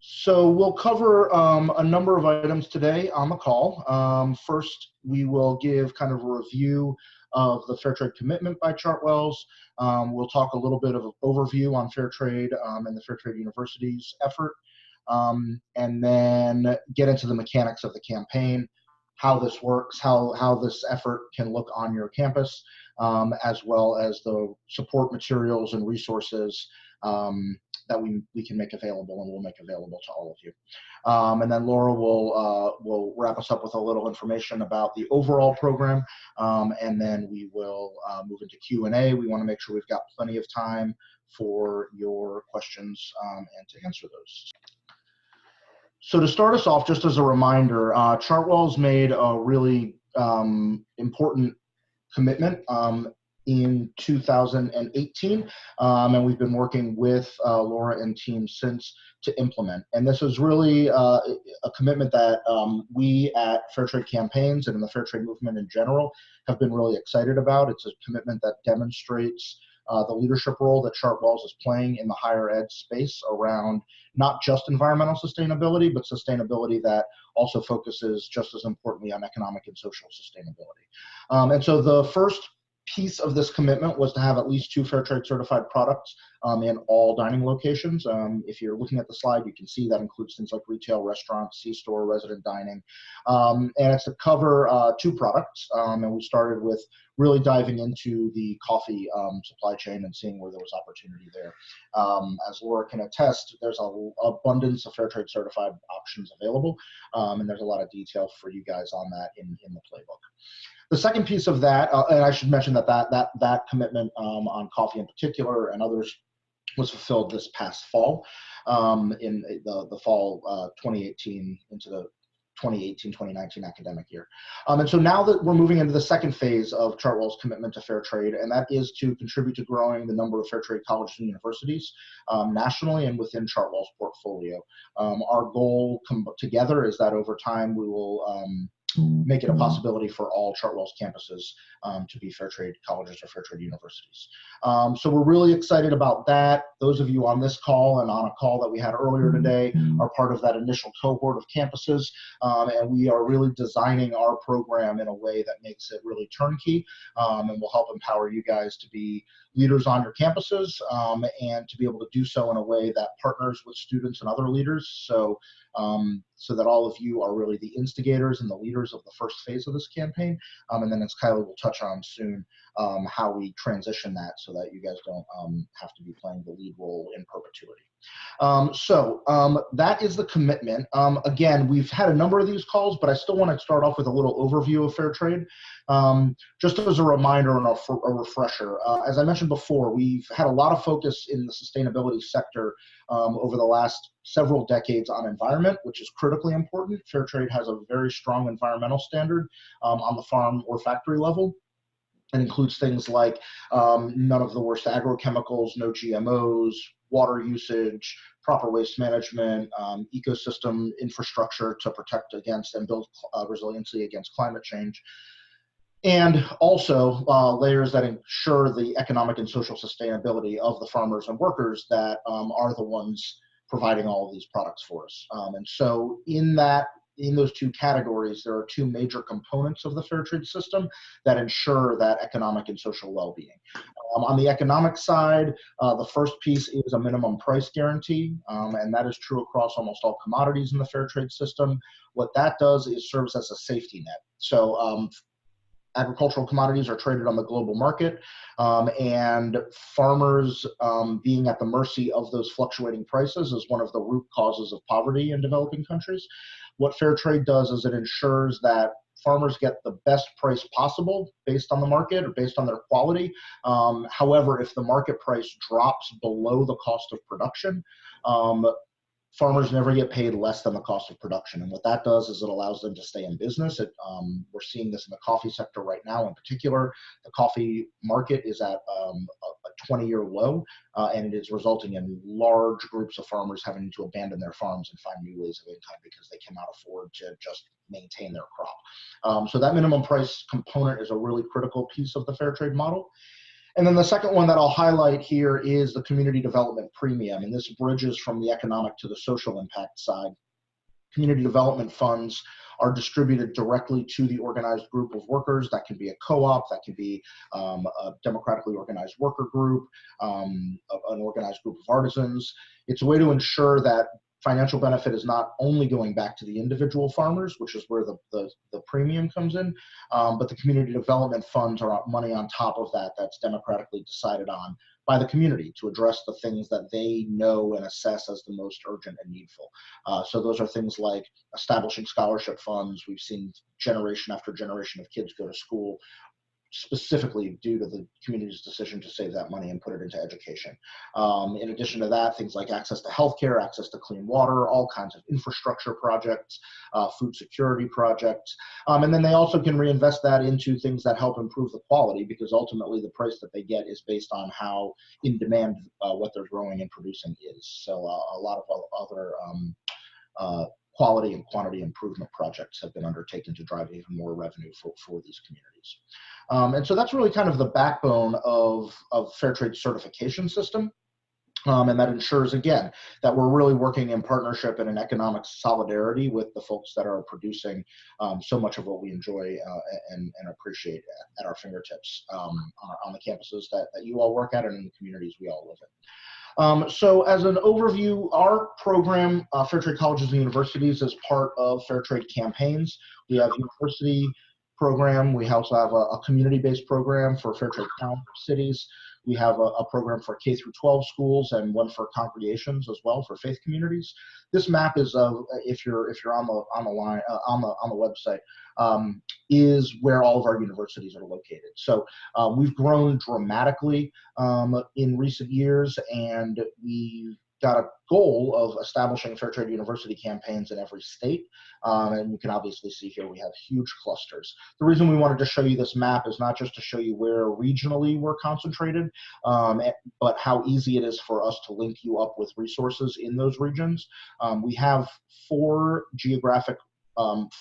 So we'll cover a number of items today on the call. First, we will give kind of a review of the Fair Trade Commitment by Chartwells. We'll talk a little bit of an overview on Fair Trade and the Fair Trade University's effort, and then get into the mechanics of the campaign, how this works, how this effort can look on your campus, as well as the support materials and resources that we can make available and will make available to all of you. And then Laura will wrap us up with a little information about the overall program, and then we will move into Q&A. We want to make sure we've got plenty of time for your questions and to answer those. So to start us off, just as a reminder, Chartwells made a really important commitment in 2018, and we've been working with Laura and team since to implement. And this is really a commitment that we at Fair Trade Campaigns and in the Fair Trade movement in general have been really excited about. It's a commitment that demonstrates the leadership role that Chartwells is playing in the higher ed space around not just environmental sustainability, but sustainability that also focuses just as importantly on economic and social sustainability. And so the first piece of this commitment was to have at least 2 Fair Trade certified products in all dining locations. If you're looking at the slide, you can see that includes things like retail, restaurants, C-store, resident dining. And it's to cover 2 products. And we started with really diving into the coffee supply chain and seeing where there was opportunity there. As Laura can attest, there's an abundance of Fair Trade certified options available, and there's a lot of detail for you guys on that in the playbook. The second piece of that, and I should mention that commitment on coffee in particular and others was fulfilled this past fall, in the fall 2018 into the 2018-2019 academic year. And so now that we're moving into the second phase of Chartwell's commitment to fair trade, and that is to contribute to growing the number of fair trade colleges and universities nationally and within Chartwell's portfolio. Our goal together is that over time we will make it a possibility for all Chartwell's campuses to be fair trade colleges or fair trade universities. So we're really excited about that. Those of you on this call and on a call that we had earlier today are part of that initial cohort of campuses, and we are really designing our program in a way that makes it really turnkey and will help empower you guys to be leaders on your campuses and to be able to do so in a way that partners with students and other leaders, so that all of you are really the instigators and the leaders of the first phase of this campaign. And then as Kylie will touch on soon, how we transition that so that you guys don't have to be playing the lead role in perpetuity. So that is the commitment. Again, we've had a number of these calls, but I still want to start off with a little overview of fair trade. Just as a reminder and a refresher, as I mentioned before, we've had a lot of focus in the sustainability sector over the last several decades on environment, which is critically important. Fair trade has a very strong environmental standard on the farm or factory level. It includes things like none of the worst agrochemicals, no GMOs, water usage, proper waste management, ecosystem infrastructure to protect against and build resiliency against climate change. And also layers that ensure the economic and social sustainability of the farmers and workers that are the ones providing all of these products for us. And so in those 2 categories, there are 2 major components of the fair trade system that ensure that economic and social well-being. On the economic side, the first piece is a minimum price guarantee, and that is true across almost all commodities in the fair trade system. What that does is serves as a safety net. So agricultural commodities are traded on the global market, and farmers being at the mercy of those fluctuating prices is one of the root causes of poverty in developing countries. What fair trade does is it ensures that farmers get the best price possible based on the market or based on their quality. However, if the market price drops below the cost of production, farmers never get paid less than the cost of production. And what that does is it allows them to stay in business. We're seeing this in the coffee sector right now in particular. The coffee market is at a 20-year low, and it is resulting in large groups of farmers having to abandon their farms and find new ways of income because they cannot afford to just maintain their crop. So that minimum price component is a really critical piece of the fair trade model. And then the second one that I'll highlight here is the community development premium, and this bridges from the economic to the social impact side. Community development funds are distributed directly to the organized group of workers. That can be a co-op, that can be a democratically organized worker group, an organized group of artisans. It's a way to ensure that financial benefit is not only going back to the individual farmers, which is where the premium comes in, but the community development funds are money on top of that that's democratically decided on by the community to address the things that they know and assess as the most urgent and needful. So those are things like establishing scholarship funds. We've seen generation after generation of kids go to school specifically due to the community's decision to save that money and put it into education. In addition to that, things like access to healthcare, access to clean water, all kinds of infrastructure projects, food security projects. And then they also can reinvest that into things that help improve the quality, because ultimately the price that they get is based on how in demand what they're growing and producing is. So a lot of other quality and quantity improvement projects have been undertaken to drive even more revenue for these communities. And so that's really kind of the backbone of fair trade certification system. And that ensures, again, that we're really working in partnership and in economic solidarity with the folks that are producing so much of what we enjoy and appreciate at our fingertips on the campuses that you all work at and in the communities we all live in. So as an overview, our program, Fair Trade Colleges and Universities, is part of Fair Trade Campaigns. We have university program. We also have a community-based program for Fair Trade Town cities. We have a program for K through 12 schools and one for congregations as well for faith communities. This map is if you're on the website, is where all of our universities are located. So we've grown dramatically in recent years, and we've got a goal of establishing fair trade university campaigns in every state. And you can obviously see here we have huge clusters. The reason we wanted to show you this map is not just to show you where regionally we're concentrated, but how easy it is for us to link you up with resources in those regions. We have 4 geographic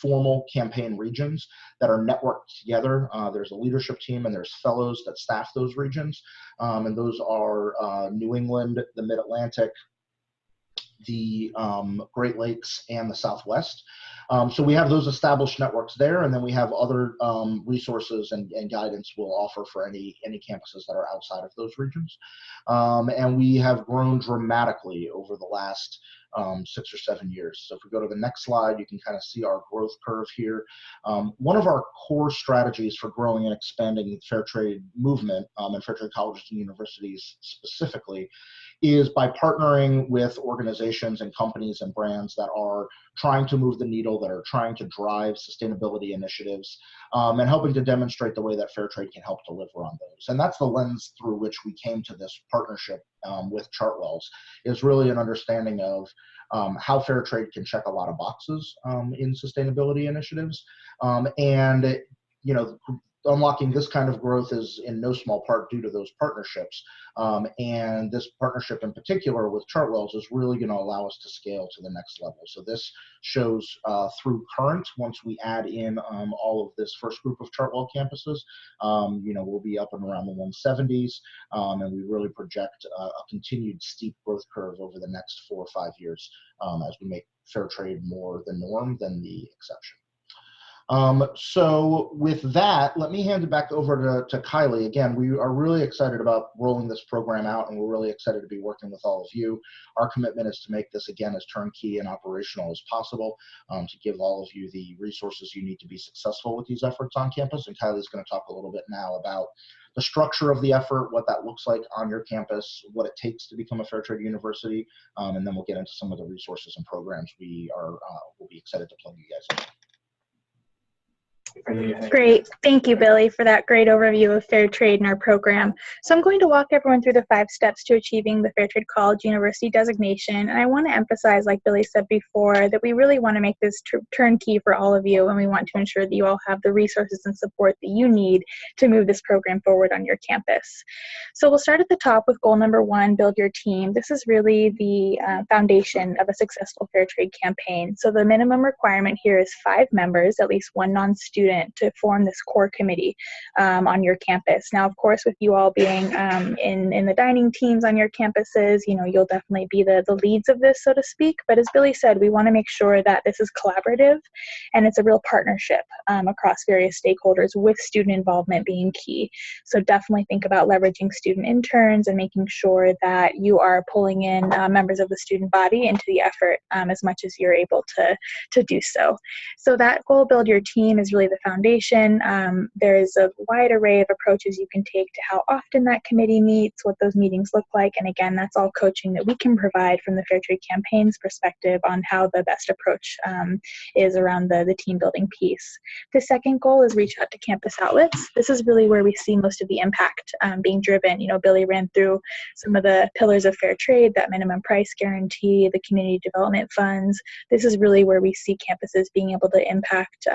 formal campaign regions that are networked together. There's a leadership team and there's fellows that staff those regions. And those are New England, the Mid-Atlantic, the Great Lakes, and the Southwest. So we have those established networks there, and then we have other resources and guidance we'll offer for any campuses that are outside of those regions. And we have grown dramatically over the last 6 or 7 years. So if we go to the next slide, you can kind of see our growth curve here. One of our core strategies for growing and expanding the fair trade movement and fair trade colleges and universities specifically is by partnering with organizations and companies and brands that are trying to move the needle, that are trying to drive sustainability initiatives, and helping to demonstrate the way that fair trade can help deliver on those. And that's the lens through which we came to this partnership with Chartwells, is really an understanding of how fair trade can check a lot of boxes in sustainability initiatives. And, you know, unlocking this kind of growth is in no small part due to those partnerships. And this partnership in particular with Chartwells is really going to allow us to scale to the next level. So this shows through current, once we add in all of this first group of Chartwell campuses, you know, we'll be up and around the 170s, and we really project a continued steep growth curve over the next 4 or 5 years as we make fair trade more the norm than the exception. So with that, let me hand it back over to Kylie. Again, we are really excited about rolling this program out, and we're really excited to be working with all of you. Our commitment is to make this, again, as turnkey and operational as possible, to give all of you the resources you need to be successful with these efforts on campus. And Kylie's going to talk a little bit now about the structure of the effort, what that looks like on your campus, what it takes to become a fair trade university, and then we'll get into some of the resources and programs we'll be excited to plug you guys in. Great. Thank you, Billy, for that great overview of fair trade in our program. So I'm going to walk everyone through the 5 steps to achieving the Fair Trade College University designation. And I want to emphasize, like Billy said before, that we really want to make this turnkey for all of you, and we want to ensure that you all have the resources and support that you need to move this program forward on your campus. So we'll start at the top with goal number 1, build your team. This is really the foundation of a successful fair trade campaign. So the minimum requirement here is 5 members, at least 1 non-student student to form this core committee on your campus. Now, of course, with you all being in the dining teams on your campuses, you'll definitely be the leads of this, so to speak. But as Billy said, we want to make sure that this is collaborative and it's a real partnership across various stakeholders, with student involvement being key. So definitely think about leveraging student interns and making sure that you are pulling in members of the student body into the effort as much as you're able to do so. So that goal build your team is really the foundation. There's a wide array of approaches you can take to how often that committee meets, what those meetings look like, and again, that's all coaching that we can provide from the Fair Trade Campaign's perspective on how the best approach is around the team building piece. The second goal is reach out to campus outlets. This is really where we see most of the impact being driven. Billy ran through some of the pillars of fair trade, that minimum price guarantee, the community development funds. This is really where we see campuses being able to impact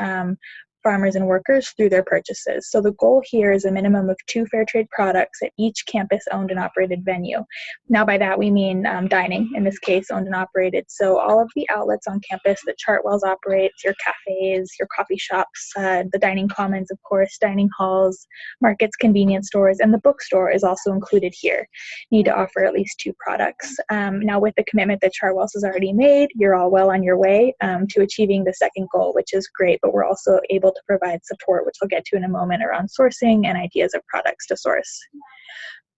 farmers and workers through their purchases. So the goal here is a minimum of 2 fair trade products at each campus owned and operated venue. Now by that we mean dining, in this case owned and operated. So all of the outlets on campus that Chartwells operates, your cafes, your coffee shops, the dining commons, of course, dining halls, markets, convenience stores, and the bookstore is also included here. Need to offer at least 2 products. Now with the commitment that Chartwells has already made, you're all well on your way to achieving the second goal, which is great, but we're also able to provide support, which I'll get to in a moment, around sourcing and ideas of products to source.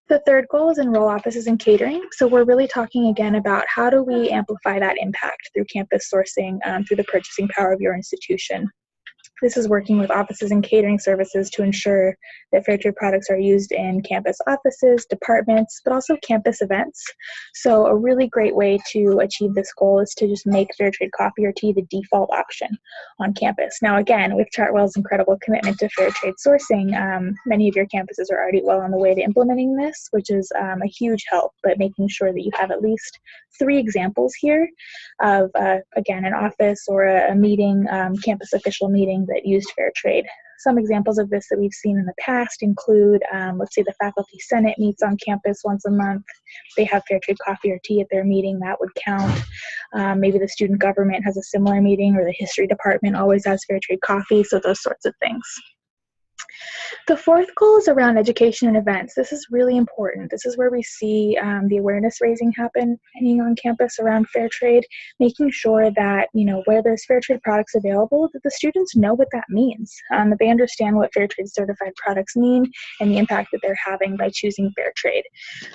The third goal is enroll offices in catering. So we're really talking again about how do we amplify that impact through campus sourcing, through the purchasing power of your institution. This is working with offices and catering services to ensure that fair trade products are used in campus offices, departments, but also campus events. So a really great way to achieve this goal is to just make fair trade coffee or tea the default option on campus. Now again, with Chartwell's incredible commitment to fair trade sourcing, many of your campuses are already well on the way to implementing this, which is a huge help, but making sure that you have at least 3 examples here of, again, an office or a meeting, campus official meeting that used fair trade. Some examples of this that we've seen in the past include, let's say the Faculty Senate meets on campus once a month. They have fair trade coffee or tea at their meeting, that would count. Maybe the student government has a similar meeting, or the history department always has fair trade coffee, so those sorts of things. The fourth goal is around education and events. This is really important. This is where we see the awareness raising happening on campus around fair trade, making sure that, where there's fair trade products available, that the students know what that means, that they understand what fair trade certified products mean and the impact that they're having by choosing fair trade.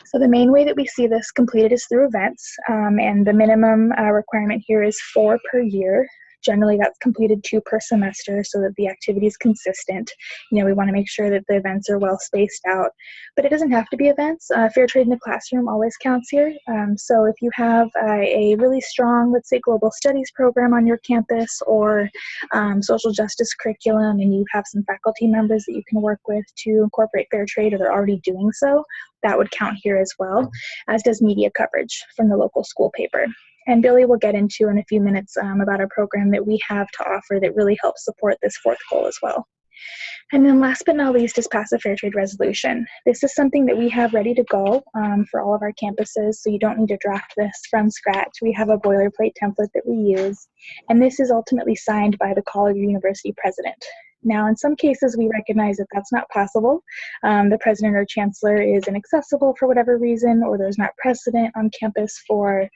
So the main way that we see this completed is through events, and the minimum requirement here is 4 per year. Generally, that's completed 2 per semester so that the activity is consistent. We want to make sure that the events are well spaced out, but it doesn't have to be events. Fair trade in the classroom always counts here. So if you have a really strong, let's say, global studies program on your campus, or social justice curriculum, and you have some faculty members that you can work with to incorporate fair trade, or they're already doing so, that would count here as well, as does media coverage from the local school paper. And Billy will get into in a few minutes about a program that we have to offer that really helps support this fourth goal as well. And then last but not least is pass a fair trade resolution. This is something that we have ready to go for all of our campuses, so you don't need to draft this from scratch. We have a boilerplate template that we use, and this is ultimately signed by the college or university president. Now, in some cases, we recognize that that's not possible. The president or chancellor is inaccessible for whatever reason, or there's not precedent on campus for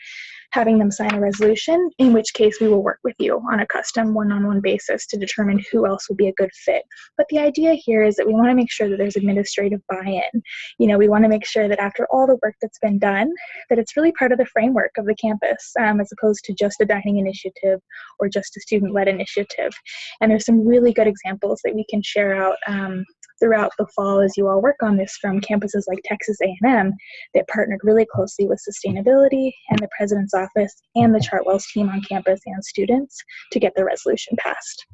having them sign a resolution, in which case we will work with you on a custom one-on-one basis to determine who else would be a good fit. But the idea here is that we want to make sure that there's administrative buy-in. We want to make sure that after all the work that's been done, that it's really part of the framework of the campus, as opposed to just a dining initiative or just a student-led initiative. And there's some really good examples that we can share out throughout the fall as you all work on this, from campuses like Texas A&M that partnered really closely with sustainability and the president's office and the Chartwells team on campus and students to get the resolution passed.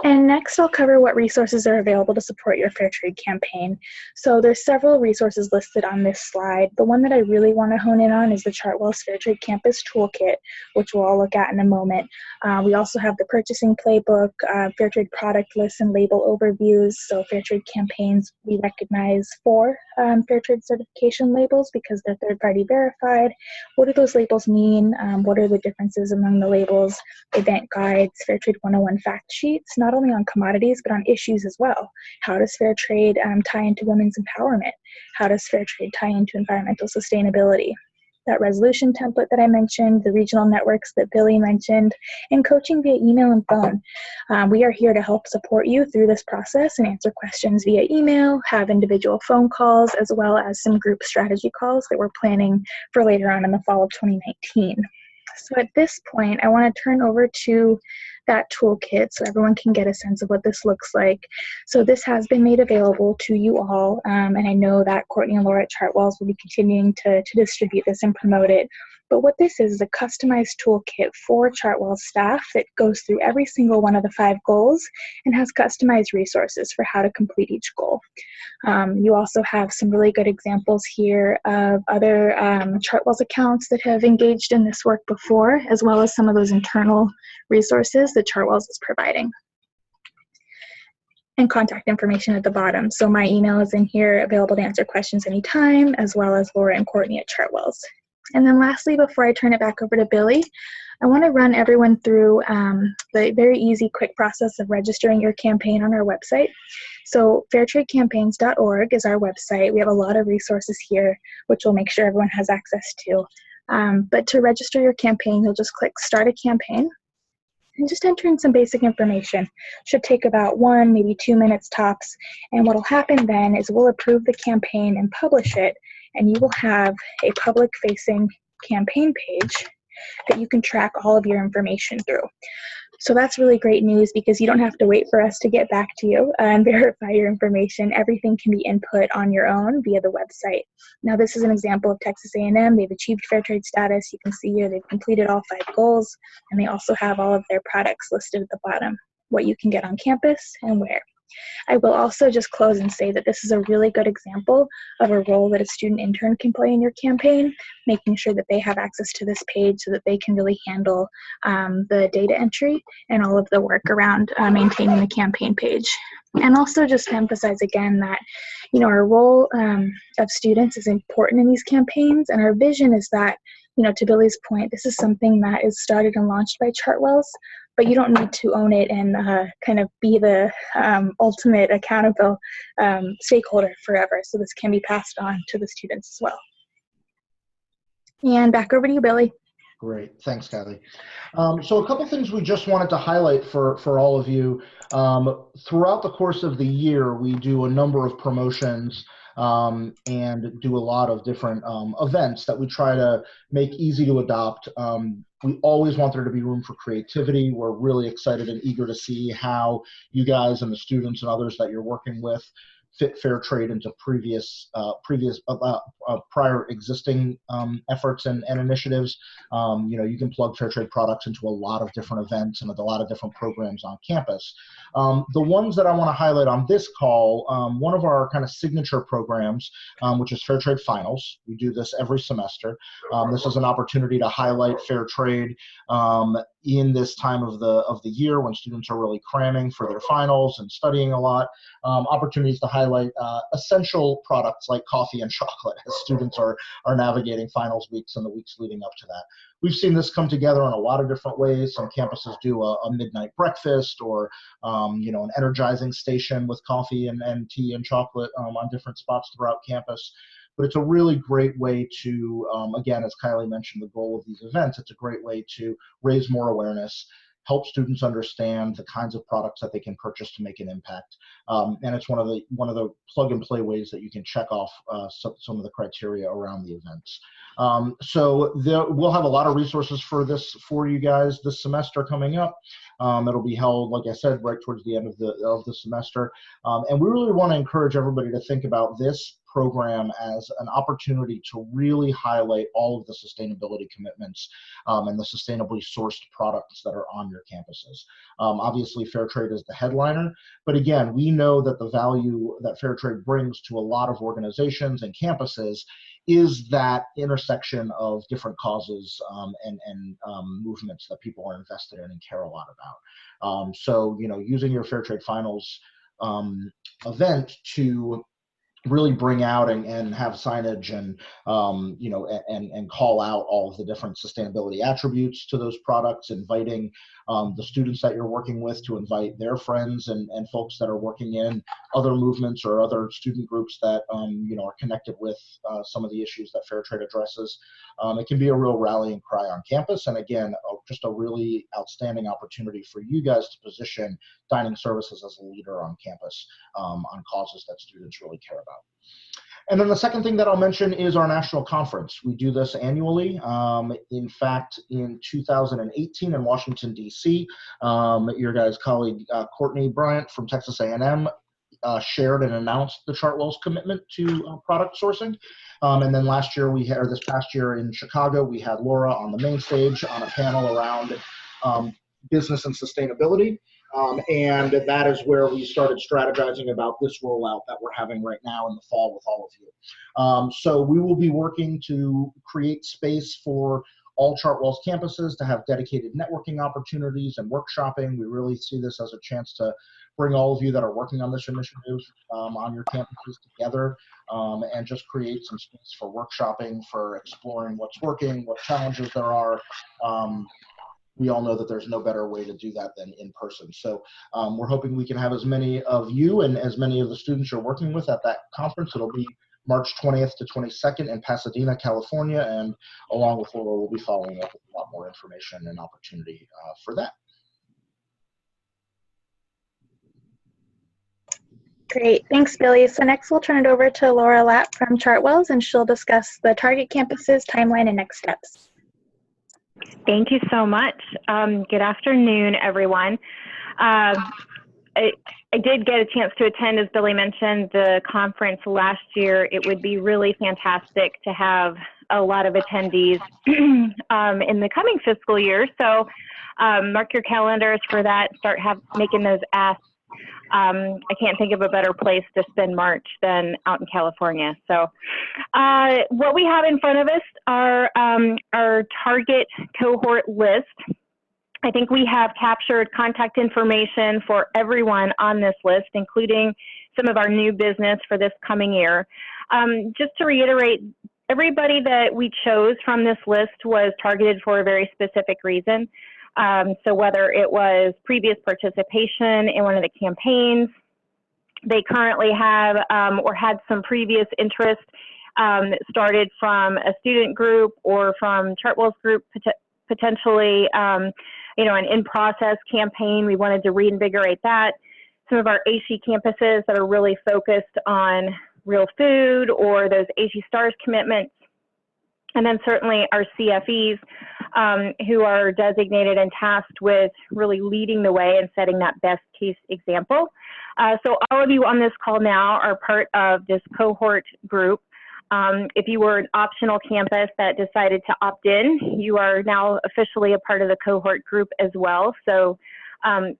And next, I'll cover what resources are available to support your fair trade campaign. So there's several resources listed on this slide. The one that I really want to hone in on is the Chartwells Fair Trade Campus Toolkit, which we'll all look at in a moment. We also have the purchasing playbook, fair trade product lists and label overviews. So fair trade campaigns, we recognize 4 fair trade certification labels because they're third-party verified. What do those labels mean? What are the differences among the labels? Event guides, Fair Trade 101 fact sheets, not only on commodities, but on issues as well. How does fair trade tie into women's empowerment? How does fair trade tie into environmental sustainability? That resolution template that I mentioned, the regional networks that Billy mentioned, and coaching via email and phone. We are here to help support you through this process and answer questions via email, have individual phone calls, as well as some group strategy calls that we're planning for later on in the fall of 2019. So at this point, I want to turn over to that toolkit so everyone can get a sense of what this looks like. So this has been made available to you all, and I know that Courtney and Laura at Chartwells will be continuing to distribute this and promote it. But what this is a customized toolkit for Chartwells staff that goes through every single one of the 5 goals and has customized resources for how to complete each goal. You also have some really good examples here of other Chartwells accounts that have engaged in this work before, as well as some of those internal resources that Chartwells is providing. And contact information at the bottom. So my email is in here, available to answer questions anytime, as well as Laura and Courtney at Chartwells. And then lastly, before I turn it back over to Billy, I want to run everyone through the very easy, quick process of registering your campaign on our website. So fairtradecampaigns.org is our website. We have a lot of resources here, which we'll make sure everyone has access to. But to register your campaign, you'll just click Start a Campaign and just enter in some basic information. Should take about 1, maybe 2 minutes tops. And what'll happen then is we'll approve the campaign and publish it, and you will have a public-facing campaign page that you can track all of your information through. So that's really great news because you don't have to wait for us to get back to you and verify your information. Everything can be input on your own via the website. Now this is an example of Texas A&M. They've achieved fair trade status. You can see here they've completed all 5 goals, and they also have all of their products listed at the bottom, what you can get on campus and where. I will also just close and say that this is a really good example of a role that a student intern can play in your campaign, making sure that they have access to this page so that they can really handle the data entry and all of the work around maintaining the campaign page. And also just to emphasize again that, you know, our role of students is important in these campaigns, and our vision is that, you know, to Billy's point, this is something that is started and launched by Chartwells, but you don't need to own it and kind of be the ultimate accountable stakeholder forever. So this can be passed on to the students as well. And back over to you, Billy. Great, thanks, Kathy. So a couple things we just wanted to highlight for all of you. Throughout the course of the year, we do a number of promotions and do a lot of different events that we try to make easy to adopt. We always want there to be room for creativity. We're really excited and eager to see how you guys and the students and others that you're working with fit fair trade into prior existing efforts and initiatives. You know, you can plug fair trade products into a lot of different events and a lot of different programs on campus. The ones that I want to highlight on this call, one of our kind of signature programs, which is Fair Trade Finals. We do this every semester. This is an opportunity to highlight fair trade in this time of the year when students are really cramming for their finals and studying a lot. Opportunities to highlight essential products like coffee and chocolate as students are navigating finals weeks and the weeks leading up to that. We've seen this come together in a lot of different ways. Some campuses do a midnight breakfast or you know, an energizing station with coffee and tea and chocolate on different spots throughout campus. But it's a really great way to, again, as Kylie mentioned, the goal of these events, it's a great way to raise more awareness, help students understand the kinds of products that they can purchase to make an impact. And it's one of the plug and play ways that you can check off some of the criteria around the events. So we'll have a lot of resources for this for you guys this semester coming up. It'll be held, like I said, right towards the end of the semester. And we really want to encourage everybody to think about this program as an opportunity to really highlight all of the sustainability commitments and the sustainably sourced products that are on your campuses. Obviously, fair trade is the headliner, but again, we know that the value that fair trade brings to a lot of organizations and campuses is that intersection of different causes and movements that people are invested in and care a lot about. So, you know, using your Fair Trade Finals event to really bring out and have signage and you know, and call out all of the different sustainability attributes to those products, inviting the students that you're working with to invite their friends and folks that are working in other movements or other student groups that you know, are connected with some of the issues that fair trade addresses. It can be a real rallying cry on campus, and again, just a really outstanding opportunity for you guys to position dining services as a leader on campus on causes that students really care about. And then the second thing that I'll mention is our national conference. We do this annually. In fact, in 2018 in Washington, D.C., your guys' colleague Courtney Bryant from Texas A&M shared and announced the Chartwells commitment to product sourcing. And then last year, this past year in Chicago, we had Laura on the main stage on a panel around business and sustainability. And that is where we started strategizing about this rollout that we're having right now in the fall with all of you. So we will be working to create space for all Chartwells campuses to have dedicated networking opportunities and workshopping. We really see this as a chance to bring all of you that are working on this initiative on your campuses together and just create some space for workshopping, for exploring what's working, what challenges there are. We all know that there's no better way to do that than in person. So we're hoping we can have as many of you and as many of the students you're working with at that conference. It'll be March 20th to 22nd in Pasadena, California, and along with Laura, we'll be following up with a lot more information and opportunity for that. Great, thanks, Billy. So next we'll turn it over to Laura Lapp from Chartwells, and she'll discuss the target campuses, timeline, and next steps. Thank you so much. Good afternoon, everyone. I did get a chance to attend, as Billy mentioned, the conference last year. It would be really fantastic to have a lot of attendees in the coming fiscal year. So mark your calendars for that. Start making those asks. I can't think of a better place to spend March than out in California. So what we have in front of us are our target cohort list. I think we have captured contact information for everyone on this list, including some of our new business for this coming year. Just to reiterate, everybody that we chose from this list was targeted for a very specific reason. So whether it was previous participation in one of the campaigns, they currently have or had some previous interest that started from a student group or from Chartwells group, potentially, you know, an in-process campaign. We wanted to reinvigorate that. Some of our AC campuses that are really focused on real food or those AC Stars commitments. And then certainly our CFEs who are designated and tasked with really leading the way and setting that best case example. So all of you on this call now are part of this cohort group. If you were an optional campus that decided to opt in, you are now officially a part of the cohort group as well. So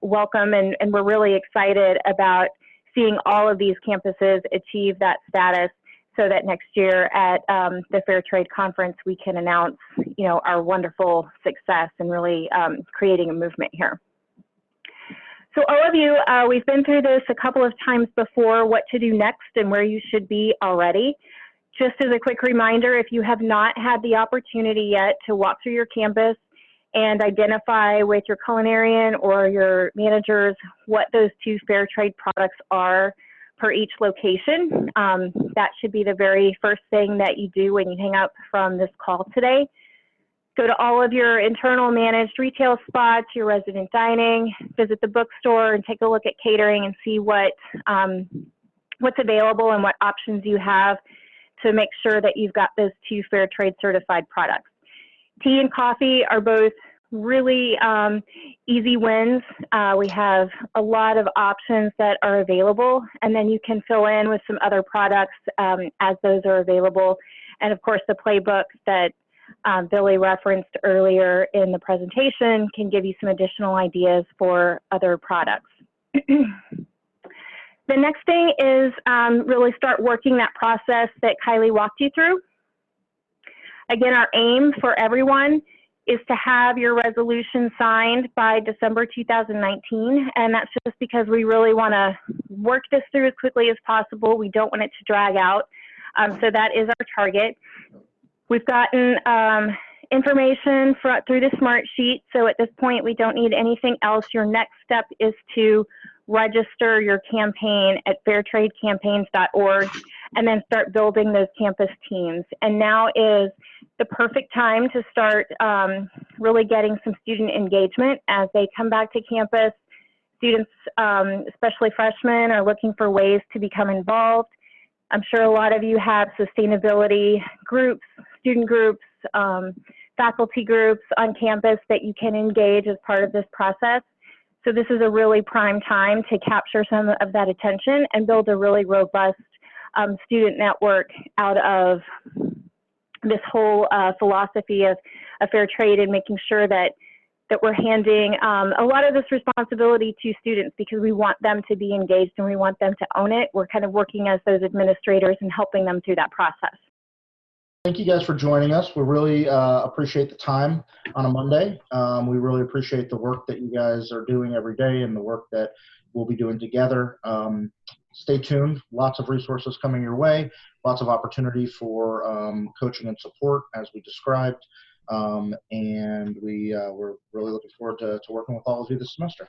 welcome, and we're really excited about seeing all of these campuses achieve that status, so that next year at the Fair Trade Conference, we can announce, you know, our wonderful success and really creating a movement here. So all of you, we've been through this a couple of times before, what to do next and where you should be already. Just as a quick reminder, if you have not had the opportunity yet to walk through your campus and identify with your culinarian or your managers what those two fair trade products are per each location, that should be the very first thing that you do when you hang up from this call today. Go to all of your internal managed retail spots, your resident dining, visit the bookstore and take a look at catering and see what's available and what options you have to make sure that you've got those two fair trade certified products. Tea and coffee are both really easy wins. We have a lot of options that are available, and then you can fill in with some other products as those are available. And of course, the playbook that Billy referenced earlier in the presentation can give you some additional ideas for other products. The next thing is really start working that process that Kylie walked you through. Again, our aim for everyone is to have your resolution signed by December 2019, and that's just because we really want to work this through as quickly as possible. We don't want it to drag out, so that is our target. We've gotten information through the Smart Sheet, so at this point we don't need anything else. Your next step is to register your campaign at fairtradecampaigns.org and then start building those campus teams. And now is the perfect time to start really getting some student engagement as they come back to campus. Students, especially freshmen, are looking for ways to become involved. I'm sure a lot of you have sustainability groups, student groups, faculty groups on campus that you can engage as part of this process. So this is a really prime time to capture some of that attention and build a really robust student network out of this whole philosophy of fair trade, and making sure that we're handing a lot of this responsibility to students, because we want them to be engaged and we want them to own it. We're kind of working as those administrators and helping them through that process. Thank you guys for joining us. We really appreciate the time on a Monday. We really appreciate the work that you guys are doing every day and the work that we'll be doing together. Stay tuned. Lots of resources coming your way. Lots of opportunity for coaching and support, as we described. And we're really looking forward to working with all of you this semester.